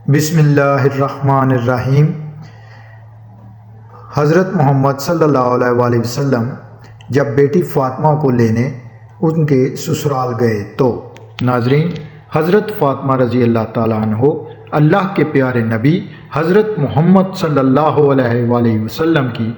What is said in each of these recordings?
بسم اللہ الرحمن الرحیم۔ حضرت محمد صلی اللہ علیہ وآلہ وسلم جب بیٹی فاطمہ کو لینے ان کے سسرال گئے تو ناظرین، حضرت فاطمہ رضی اللہ تعالیٰ عنہ اللہ کے پیارے نبی حضرت محمد صلی اللہ علیہ وآلہ وسلم کی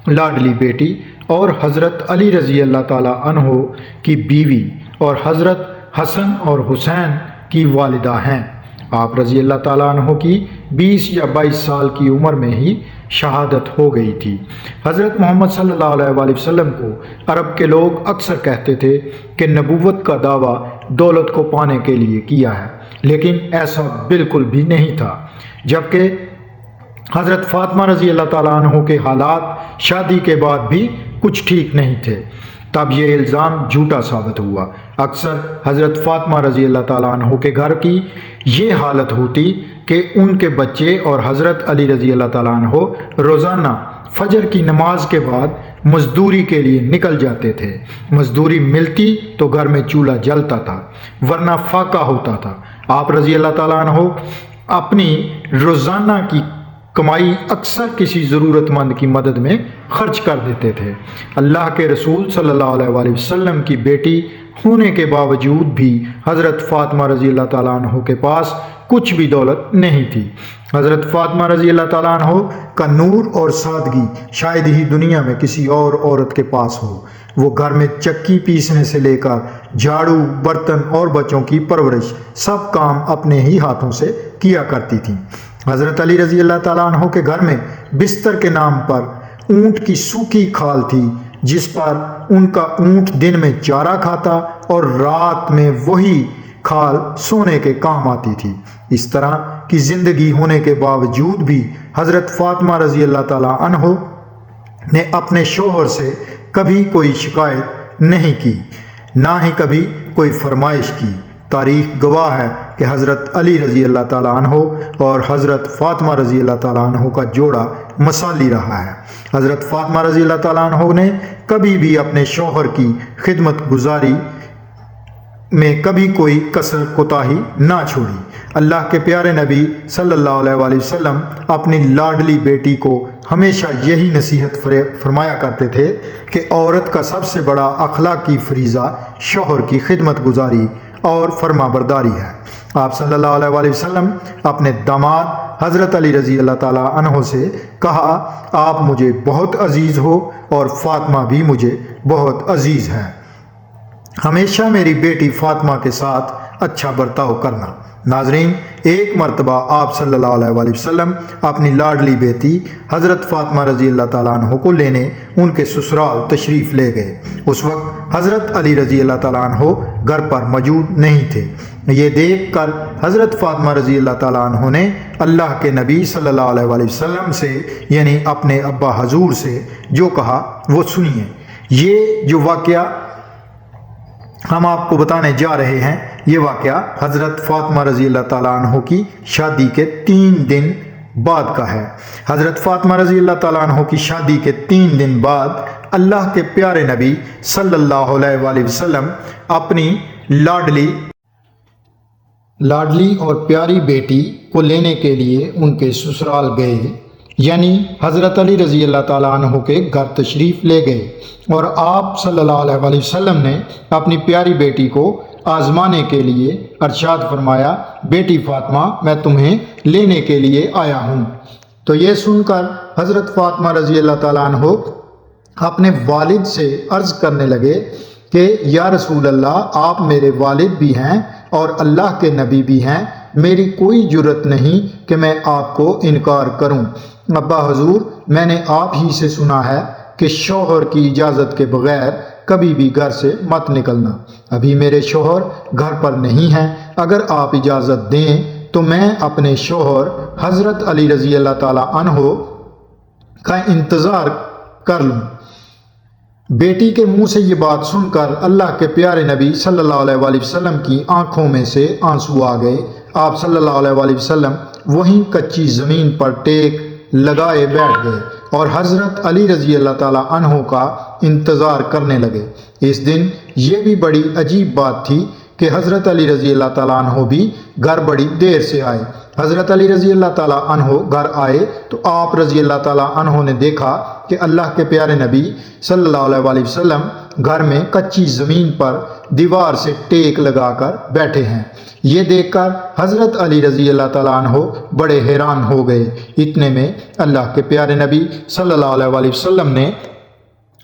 لاڈلی بیٹی اور حضرت علی رضی اللہ تعالیٰ عنہ کی بیوی اور حضرت حسن اور حسین کی والدہ ہیں۔ آپ رضی اللہ تعالیٰ عنہ کی 20 یا 22 سال کی عمر میں ہی شہادت ہو گئی تھی۔ حضرت محمد صلی اللہ علیہ وآلہ وسلم کو عرب کے لوگ اکثر کہتے تھے کہ نبوت کا دعویٰ دولت کو پانے کے لیے کیا ہے، لیکن ایسا بالکل بھی نہیں تھا۔ جبکہ حضرت فاطمہ رضی اللہ تعالیٰ عنہ کے حالات شادی کے بعد بھی کچھ ٹھیک نہیں تھے، تب یہ الزام جھوٹا ثابت ہوا۔ اکثر حضرت فاطمہ رضی اللہ تعالیٰ عنہ کے گھر کی یہ حالت ہوتی کہ ان کے بچے اور حضرت علی رضی اللہ تعالیٰ عنہ روزانہ فجر کی نماز کے بعد مزدوری کے لیے نکل جاتے تھے۔ مزدوری ملتی تو گھر میں چولہا جلتا تھا، ورنہ فاقہ ہوتا تھا۔ آپ رضی اللہ تعالیٰ عنہ اپنی روزانہ کی کمائی اکثر کسی ضرورت مند کی مدد میں خرچ کر دیتے تھے۔ اللہ کے رسول صلی اللہ علیہ وآلہ وسلم کی بیٹی ہونے کے باوجود بھی حضرت فاطمہ رضی اللہ تعالیٰ عنہ کے پاس کچھ بھی دولت نہیں تھی۔ حضرت فاطمہ رضی اللہ تعالیٰ عنہ کا نور اور سادگی شاید ہی دنیا میں کسی اور عورت کے پاس ہو۔ وہ گھر میں چکی پیسنے سے لے کر جھاڑو، برتن اور بچوں کی پرورش سب کام اپنے ہی ہاتھوں سے کیا کرتی تھیں۔ حضرت علی رضی اللہ تعالیٰ عنہ کے گھر میں بستر کے نام پر اونٹ کی سوکھی کھال تھی، جس پر ان کا اونٹ دن میں چارہ کھاتا اور رات میں وہی کھال سونے کے کام آتی تھی۔ اس طرح کی زندگی ہونے کے باوجود بھی حضرت فاطمہ رضی اللہ تعالیٰ عنہ نے اپنے شوہر سے کبھی کوئی شکایت نہیں کی، نہ ہی کبھی کوئی فرمائش کی۔ تاریخ گواہ ہے کہ حضرت علی رضی اللہ تعالیٰ عنہ اور حضرت فاطمہ رضی اللہ تعالیٰ عنہ کا جوڑا مثالی رہا ہے۔ حضرت فاطمہ رضی اللہ تعالیٰ عنہ نے کبھی بھی اپنے شوہر کی خدمت گزاری میں کبھی کوئی کسر کوتاہی نہ چھوڑی۔ اللہ کے پیارے نبی صلی اللہ علیہ وآلہ وسلم اپنی لاڈلی بیٹی کو ہمیشہ یہی نصیحت فرمایا کرتے تھے کہ عورت کا سب سے بڑا اخلاقی فریضہ شوہر کی خدمت گزاری اور فرما برداری ہے۔ آپ صلی اللہ علیہ وآلہ وسلم اپنے داماد حضرت علی رضی اللہ تعالیٰ عنہ سے کہا، آپ مجھے بہت عزیز ہو اور فاطمہ بھی مجھے بہت عزیز ہے، ہمیشہ میری بیٹی فاطمہ کے ساتھ اچھا برتاؤ کرنا۔ ناظرین، ایک مرتبہ آپ صلی اللہ علیہ وآلہ وسلم اپنی لاڈلی بیٹی حضرت فاطمہ رضی اللہ تعالیٰ عنہ کو لینے ان کے سسرال تشریف لے گئے۔ اس وقت حضرت علی رضی اللہ تعالیٰ عنہ گھر پر موجود نہیں تھے۔ یہ دیکھ کر حضرت فاطمہ رضی اللہ تعالیٰ عنہ نے اللہ کے نبی صلی اللہ علیہ وآلہ وسلم سے، یعنی اپنے ابا حضور سے جو کہا وہ سنیے۔ یہ جو واقعہ ہم آپ کو بتانے جا رہے ہیں، یہ واقعہ حضرت فاطمہ رضی اللہ تعالیٰ عنہ کی شادی کے 3 دن بعد کا ہے۔ حضرت فاطمہ رضی اللہ تعالیٰ عنہ کی شادی کے 3 دن بعد اللہ کے پیارے نبی صلی اللہ علیہ وآلہ وسلم اپنی لاڈلی اور پیاری بیٹی کو لینے کے لیے ان کے سسرال گئے، یعنی حضرت علی رضی اللہ تعالیٰ عنہ کے گھر تشریف لے گئے، اور آپ صلی اللہ علیہ وآلہ وسلم نے اپنی پیاری بیٹی کو آزمانے کے لیے ارشاد فرمایا، بیٹی فاطمہ، میں تمہیں لینے کے لیے آیا ہوں۔ تو یہ سن کر حضرت فاطمہ رضی اللہ تعالیٰ عنہ اپنے والد سے عرض کرنے لگے کہ یا رسول اللہ، آپ میرے والد بھی ہیں اور اللہ کے نبی بھی ہیں، میری کوئی جرت نہیں کہ میں آپ کو انکار کروں۔ ابا حضور، میں نے آپ ہی سے سنا ہے کہ شوہر کی اجازت کے بغیر کبھی بھی گھر سے مت نکلنا۔ ابھی میرے شوہر گھر پر نہیں ہیں، اگر آپ اجازت دیں تو میں اپنے شوہر حضرت علی رضی اللہ تعالیٰ عنہ کا انتظار کر لوں۔ بیٹی کے منہ سے یہ بات سن کر اللہ کے پیارے نبی صلی اللہ علیہ وآلہ وسلم کی آنکھوں میں سے آنسو آ گئے۔ آپ صلی اللہ علیہ وآلہ وسلم وہیں کچی زمین پر ٹیک لگائے بیٹھ گئے اور حضرت علی رضی اللہ تعالیٰ عنہ کا انتظار کرنے لگے۔ اس دن یہ بھی بڑی عجیب بات تھی کہ حضرت علی رضی اللہ تعالیٰ عنہ بھی گھر بڑی دیر سے آئے۔ حضرت علی رضی اللہ تعالیٰ عنہ گھر آئے تو آپ رضی اللہ تعالیٰ عنہ نے دیکھا کہ اللہ کے پیارے نبی صلی اللہ علیہ وسلم گھر میں کچی زمین پر دیوار سے ٹیک لگا کر بیٹھے ہیں۔ یہ دیکھ کر حضرت علی رضی اللہ تعالیٰ عنہ بڑے حیران ہو گئے۔ اتنے میں اللہ کے پیارے نبی صلی اللہ علیہ وسلم نے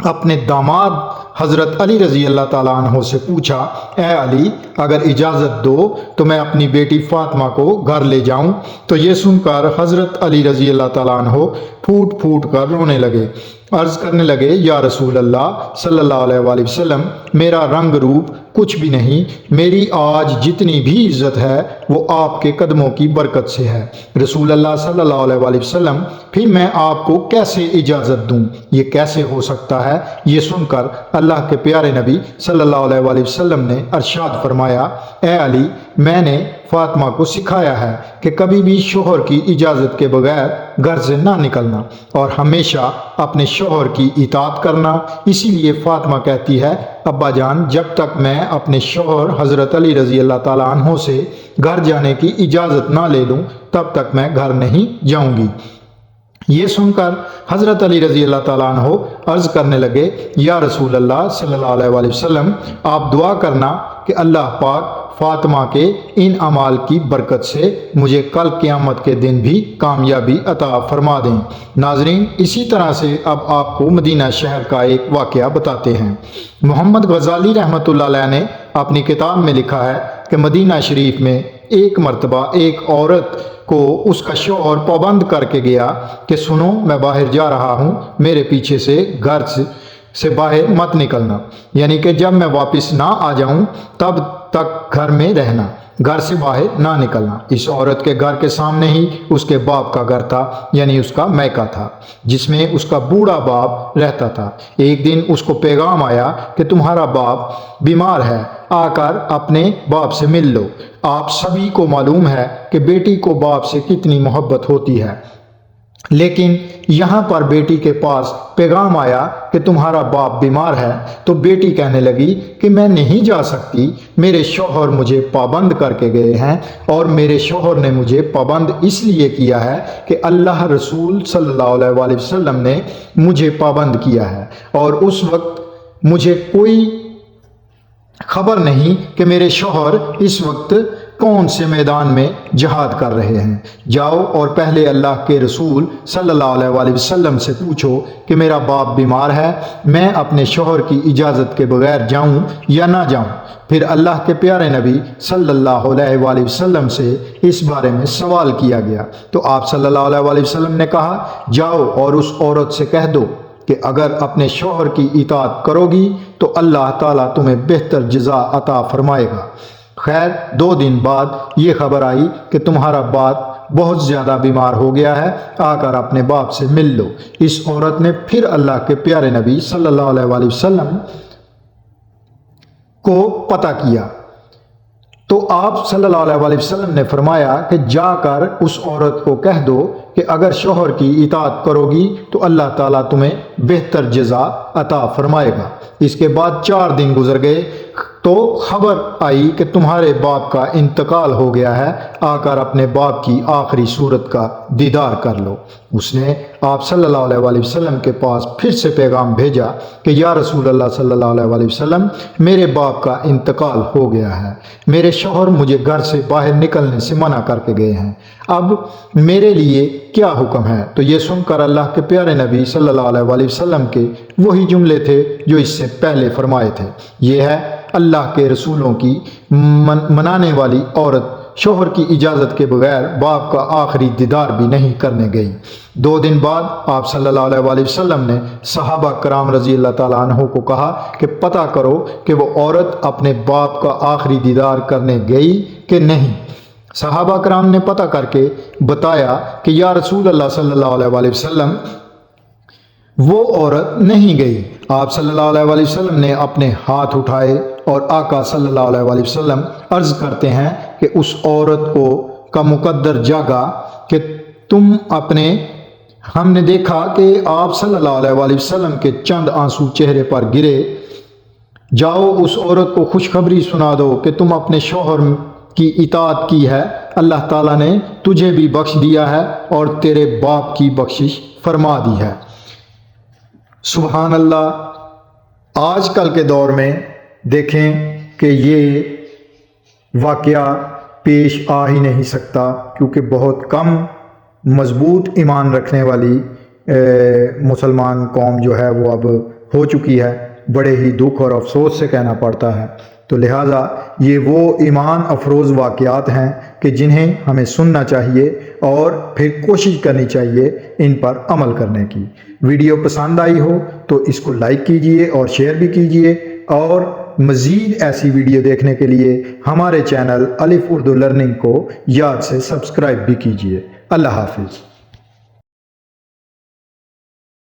اپنے داماد حضرت علی رضی اللہ تعالیٰ عنہ سے پوچھا، اے علی، اگر اجازت دو تو میں اپنی بیٹی فاطمہ کو گھر لے جاؤں؟ تو یہ سن کر حضرت علی رضی اللہ تعالیٰ عنہ پھوٹ پھوٹ کر رونے لگے، عرض کرنے لگے، یا رسول اللہ صلی اللہ علیہ وسلم، میرا رنگ روپ کچھ بھی نہیں، میری آج جتنی بھی عزت ہے وہ آپ کے قدموں کی برکت سے ہے۔ رسول اللہ صلی اللہ علیہ وسلم، پھر میں آپ کو کیسے اجازت دوں؟ یہ کیسے ہو سکتا ہے؟ یہ سن کر اللہ کے پیارے نبی صلی اللہ علیہ وسلم نے ارشاد فرمایا، اے علی، میں نے فاطمہ کو سکھایا ہے کہ کبھی بھی شوہر کی اجازت کے بغیر گھر سے نہ نکلنا اور ہمیشہ اپنے شوہر کی اطاعت کرنا۔ اسی لیے فاطمہ کہتی ہے، ابا جان، جب تک میں اپنے شوہر حضرت علی رضی اللہ تعالیٰ عنہ سے گھر جانے کی اجازت نہ لے لوں تب تک میں گھر نہیں جاؤں گی۔ یہ سن کر حضرت علی رضی اللہ تعالیٰ عنہ عرض کرنے لگے، یا رسول اللہ صلی اللہ علیہ وسلم، آپ دعا کرنا کہ اللہ پاک فاطمہ کے ان اعمال کی برکت سے مجھے کل قیامت کے دن بھی کامیابی عطا فرما دیں۔ ناظرین، اسی طرح سے اب آپ کو مدینہ شہر کا ایک واقعہ بتاتے ہیں۔ محمد غزالی رحمۃ اللہ علیہ نے اپنی کتاب میں لکھا ہے کہ مدینہ شریف میں ایک مرتبہ ایک عورت کو اس کا شوہر پابند کر کے گیا کہ سنو، میں باہر جا رہا ہوں، میرے پیچھے سے گھر سے باہر مت نکلنا، یعنی کہ جب میں واپس نہ آ جاؤں تب تک گھر میں رہنا، گھر سے باہر نہ نکلنا۔ اس عورت کے گھر کے سامنے ہی اس کے باپ کا گھر تھا، یعنی اس کا میکہ تھا، جس میں اس کا بوڑھا باپ رہتا تھا۔ ایک دن اس کو پیغام آیا کہ تمہارا باپ بیمار ہے، آ کر اپنے باپ سے مل لو۔ آپ سبھی کو معلوم ہے کہ بیٹی کو باپ سے کتنی محبت ہوتی ہے، لیکن یہاں پر بیٹی کے پاس پیغام آیا کہ تمہارا باپ بیمار ہے، تو بیٹی کہنے لگی کہ میں نہیں جا سکتی، میرے شوہر مجھے پابند کر کے گئے ہیں، اور میرے شوہر نے مجھے پابند اس لیے کیا ہے کہ اللہ رسول صلی اللہ علیہ وسلم نے مجھے پابند کیا ہے، اور اس وقت مجھے کوئی خبر نہیں کہ میرے شوہر اس وقت کون سے میدان میں جہاد کر رہے ہیں۔ جاؤ اور پہلے اللہ کے رسول صلی اللہ علیہ وسلم سے پوچھو کہ میرا باپ بیمار ہے، میں اپنے شوہر کی اجازت کے بغیر جاؤں یا نہ جاؤں۔ پھر اللہ کے پیارے نبی صلی اللہ علیہ وسلم سے اس بارے میں سوال کیا گیا، تو آپ صلی اللہ علیہ وسلم نے کہا، جاؤ اور اس عورت سے کہہ دو کہ اگر اپنے شوہر کی اطاعت کرو گی تو اللہ تعالیٰ تمہیں بہتر جزا عطا فرمائے گا۔ خیر، 2 دن بعد یہ خبر آئی کہ تمہارا باپ بہت زیادہ بیمار ہو گیا ہے، آ کر اپنے باپ سے مل لو۔ اس عورت نے پھر اللہ کے پیارے نبی صلی اللہ علیہ وسلم کو پتہ کیا، تو آپ صلی اللہ علیہ وسلم نے فرمایا کہ جا کر اس عورت کو کہہ دو کہ اگر شوہر کی اطاعت کرو گی تو اللہ تعالیٰ تمہیں بہتر جزا عطا فرمائے گا۔ اس کے بعد 4 دن گزر گئے تو خبر آئی کہ تمہارے باپ کا انتقال ہو گیا ہے، آ کر اپنے باپ کی آخری صورت کا دیدار کر لو۔ اس نے آپ صلی اللہ علیہ وسلم کے پاس پھر سے پیغام بھیجا کہ یا رسول اللہ صلی اللہ علیہ وسلم، میرے باپ کا انتقال ہو گیا ہے، میرے شوہر مجھے گھر سے باہر نکلنے سے منع کر کے گئے ہیں، اب میرے لیے کیا حکم ہے؟ تو یہ سن کر اللہ کے پیارے نبی صلی اللہ علیہ وسلم کے وہی جملے تھے جو اس سے پہلے فرمائے تھے، یہ ہے، اللہ کے رسولوں کی منانے والی عورت شوہر کی اجازت کے بغیر باپ کا آخری دیدار بھی نہیں کرنے گئی۔ 2 دن بعد آپ صلی اللہ علیہ وسلم نے صحابہ کرام رضی اللہ تعالیٰ عنہ کو کہا کہ پتہ کرو کہ وہ عورت اپنے باپ کا آخری دیدار کرنے گئی کہ نہیں۔ صحابہ کرام نے پتہ کر کے بتایا کہ یا رسول اللہ صلی اللہ علیہ وسلم، وہ عورت نہیں گئی۔ آپ صلی اللہ علیہ وسلم نے اپنے ہاتھ اٹھائے اور آقا صلی اللہ علیہ وسلم عرض کرتے ہیں کہ اس عورت کو کا مقدر جاگا کہ ہم نے دیکھا کہ آپ صلی اللہ علیہ وسلم کے چند آنسو چہرے پر گرے، جاؤ اس عورت کو خوشخبری سنا دو کہ تم اپنے شوہر کی اطاعت کی ہے اللہ تعالیٰ نے تجھے بھی بخش دیا ہے اور تیرے باپ کی بخشش فرما دی ہے۔ سبحان اللہ۔ آج کل کے دور میں دیکھیں کہ یہ واقعہ پیش آ ہی نہیں سکتا، کیونکہ بہت کم مضبوط ایمان رکھنے والی مسلمان قوم جو ہے وہ اب ہو چکی ہے، بڑے ہی دکھ اور افسوس سے کہنا پڑتا ہے۔ تو لہٰذا یہ وہ ایمان افروز واقعات ہیں کہ جنہیں ہمیں سننا چاہیے اور پھر کوشش کرنی چاہیے ان پر عمل کرنے کی۔ ویڈیو پسند آئی ہو تو اس کو لائک کیجئے اور شیئر بھی کیجئے، اور مزید ایسی ویڈیو دیکھنے کے لیے ہمارے چینل الف اردو لرننگ کو یاد سے سبسکرائب بھی کیجئے۔ اللہ حافظ۔